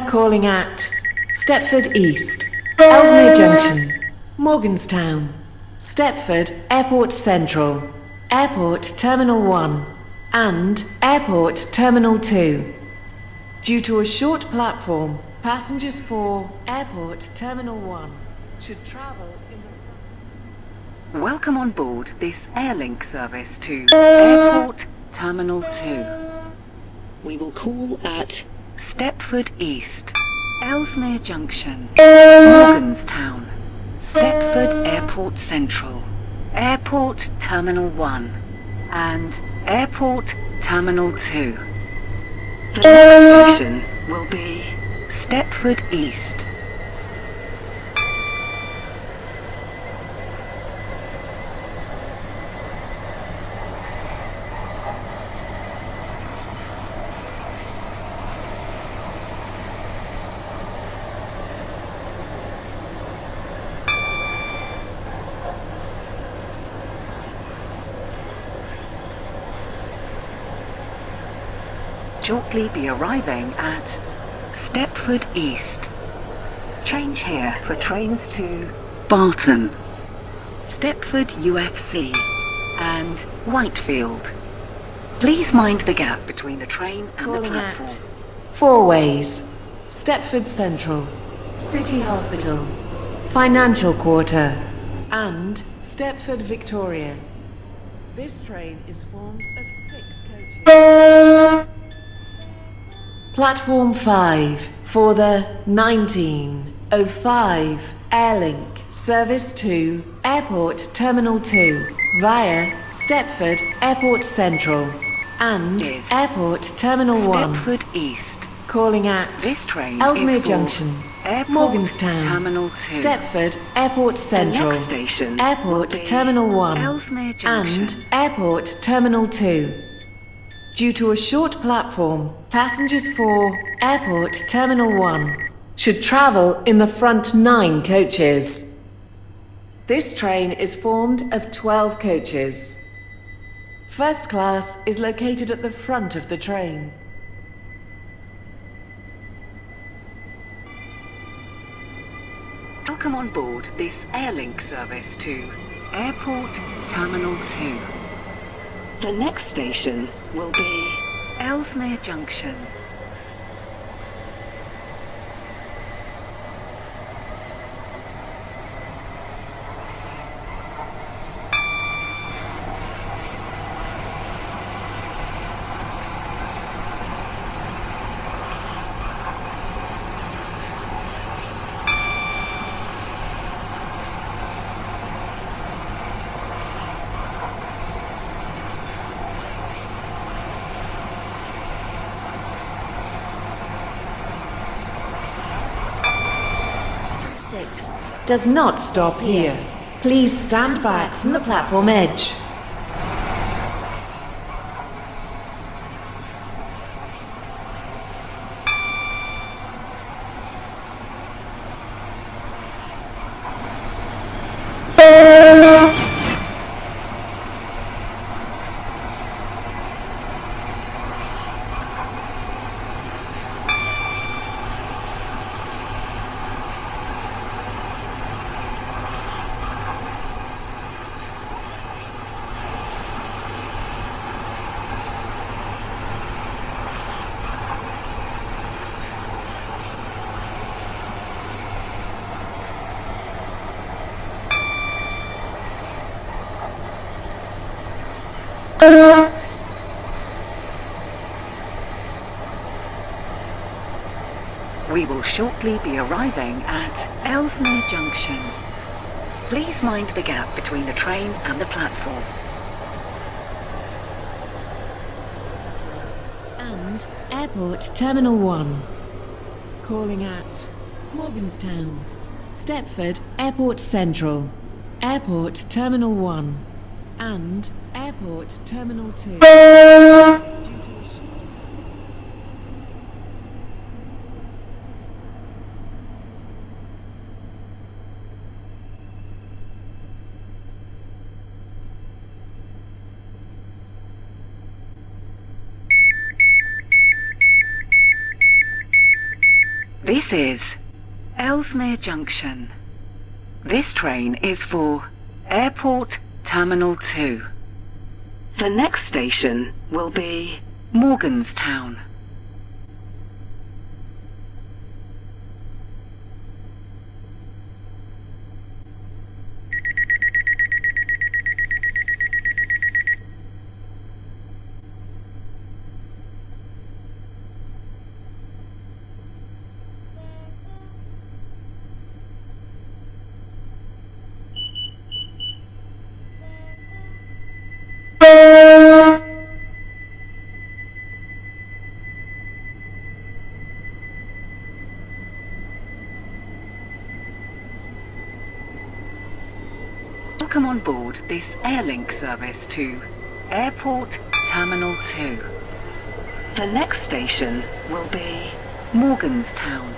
Calling at Stepford East, Ellesmere Junction, Morganstown, Stepford Airport Central, Airport Terminal 1, and Airport Terminal 2. Due to a short platform, passengers for Airport Terminal 1 should travel in the front. Welcome on board this Airlink service to Airport Terminal 2. We will call at Stepford East, Ellesmere Junction, Morganstown, Stepford Airport Central, Airport Terminal 1, and Airport Terminal 2. The next station will be Stepford East. Shortly be arriving at Stepford East. Change here for trains to Barton, Stepford UFC, and Whitefield. Please mind the gap between the train and Calling the platform. at Four Ways, Stepford Central, City Hospital, Financial Quarter, and Stepford Victoria. This train is formed of 6 coaches. Platform 5 for the 19:05 Airlink service to Airport Terminal 2 via Stepford Airport Central and Is Airport Terminal 1. Stepford East. Calling at This train Ellesmere is for Junction, Airport Morganstown, Terminal 2. Stepford Airport Central, The next station Airport will be Terminal 1, Ellesmere Junction. and Airport Terminal 2. Due to a short platform, passengers for Airport Terminal 1 should travel in the front 9 coaches. This train is formed of 12 coaches. First class is located at the front of the train. Welcome on board this Airlink service to Airport Terminal 2. The next station will be Ellesmere Junction. Does not stop here. Please stand back from the platform edge. We will shortly be arriving at Ellesmere Junction. Please mind the gap between the train and the platform. And Airport Terminal 1. Calling at Morganstown, Stepford Airport Central, Airport Terminal 1, and Airport Terminal 2. Due to a short passengers. This is Ellesmere Junction. This train is for Airport Terminal 2. The next station will be Morganstown. Welcome on board this Airlink service to Airport Terminal 2. The next station will be Morganstown.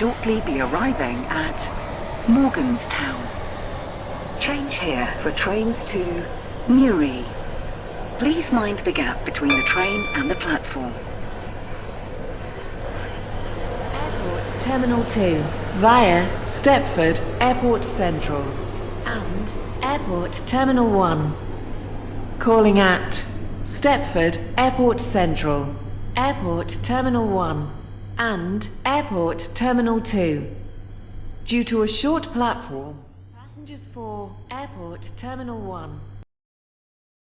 Shortly be arriving at Morganstown. Change here for trains to Newry. Please mind the gap between the train and the platform. Airport Terminal 2 via Stepford Airport Central and Airport Terminal 1. Calling at Stepford Airport Central, Airport Terminal 1 and Airport Terminal 2. Due to a short platform, passengers for Airport Terminal 1